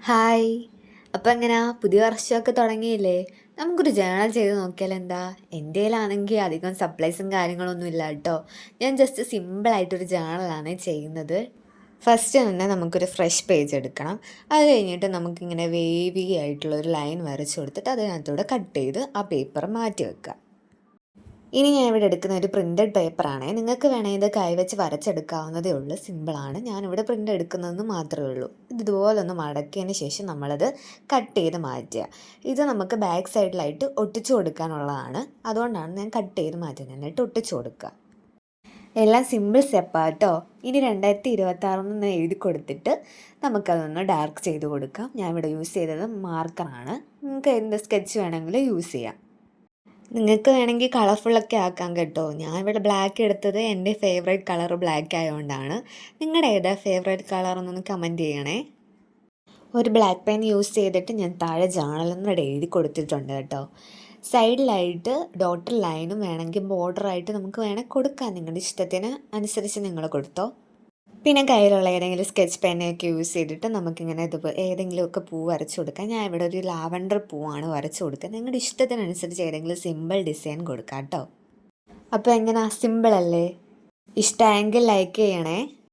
Hi. അപ്പോൾ എങ്ങനാ പുതിയ വർഷമൊക്കെ തുടങ്ങിയില്ലേ? നമുക്കൊരു ജേണൽ ചെയ്ത് നോക്കിയാൽ എന്താ? എൻ്റേലാണെങ്കിൽ അധികം സപ്ലൈസും കാര്യങ്ങളൊന്നും ഇല്ല കേട്ടോ. ഞാൻ ജസ്റ്റ് സിമ്പിളായിട്ടൊരു ജേണലാണ് ചെയ്യുന്നത്. ഫസ്റ്റ് തന്നെ നമുക്കൊരു ഫ്രഷ് പേജ് എടുക്കണം. അത് കഴിഞ്ഞിട്ട് നമുക്കിങ്ങനെ വേവി ആയിട്ടുള്ളൊരു ലൈൻ വരച്ചു കൊടുത്തിട്ട് അതിനകത്തൂടെ കട്ട് ചെയ്ത് ആ പേപ്പർ മാറ്റി വെക്കുക. ഇനി ഞാൻ ഇവിടെ എടുക്കുന്ന ഒരു പ്രിൻ്റഡ് പേപ്പറാണ്. നിങ്ങൾക്ക് വേണമെങ്കിൽ ഇത് കൈവച്ച് വരച്ചെടുക്കാവുന്നതേ ഉള്ളൂ. സിമ്പിളാണ്. ഞാനിവിടെ പ്രിൻ്റ് എടുക്കുന്നതെന്ന് മാത്രമേ ഉള്ളൂ. ഇത് ഇതുപോലൊന്ന് മടക്കിയതിന് ശേഷം നമ്മളത് കട്ട് ചെയ്ത് മാറ്റുക. ഇത് നമുക്ക് ബാക്ക് സൈഡിലായിട്ട് ഒട്ടിച്ചു കൊടുക്കാനുള്ളതാണ്. അതുകൊണ്ടാണ് ഞാൻ കട്ട് ചെയ്ത് മാറ്റുന്നത്. എന്നിട്ട് ഒട്ടിച്ചു കൊടുക്കുക. എല്ലാം സിമ്പിൾ സ്റ്റെപ്പാണ് കേട്ടോ. ഇനി 2026 എഴുതി കൊടുത്തിട്ട് നമുക്കതൊന്ന് ഡാർക്ക് ചെയ്ത് കൊടുക്കാം. ഞാൻ ഇവിടെ യൂസ് ചെയ്തത് മാർക്കറാണ്. നിങ്ങൾക്ക് എന്ത് സ്കെച്ച് വേണമെങ്കിലും യൂസ് ചെയ്യാം. നിങ്ങൾക്ക് വേണമെങ്കിൽ കളർഫുള്ളൊക്കെ ആക്കാം കേട്ടോ. ഞാൻ ഇവിടെ ബ്ലാക്ക് എടുത്തത് എൻ്റെ ഫേവറേറ്റ് കളർ ബ്ലാക്ക് ആയതുകൊണ്ടാണ്. നിങ്ങളുടെ ഏതാ ഫേവറേറ്റ് കളർ എന്നൊന്ന് കമൻറ്റ് ചെയ്യണേ. ഒരു ബ്ലാക്ക് പെൻ യൂസ് ചെയ്തിട്ട് ഞാൻ താഴെ ജേണലെന്ന് ഇവിടെ എഴുതി കൊടുത്തിട്ടുണ്ട് കേട്ടോ. സൈഡിലായിട്ട് ഡോട്ടർ ലൈനും വേണമെങ്കിൽ ബോർഡറായിട്ട് നമുക്ക് വേണമെങ്കിൽ കൊടുക്കാം. നിങ്ങളുടെ ഇഷ്ടത്തിന് അനുസരിച്ച് നിങ്ങൾ കൊടുത്തോ. പിന്നെ കയ്യിലുള്ള ഏതെങ്കിലും സ്കെച്ച് പെന്നൊക്കെ യൂസ് ചെയ്തിട്ട് നമുക്കിങ്ങനെ ഏതെങ്കിലുമൊക്കെ പൂ വരച്ചു കൊടുക്കാം. ഞാൻ ഇവിടെ ഒരു ലാവൻഡർ പൂവാണ് വരച്ചു കൊടുക്കുക. നിങ്ങളുടെ ഇഷ്ടത്തിനനുസരിച്ച് ഏതെങ്കിലും സിമ്പിൾ ഡിസൈൻ കൊടുക്കാം കേട്ടോ. അപ്പോൾ എങ്ങനെയാ, സിമ്പിൾ അല്ലേ? ഇഷ്ടമായെങ്കിൽ ലൈക്ക് ചെയ്യണേ.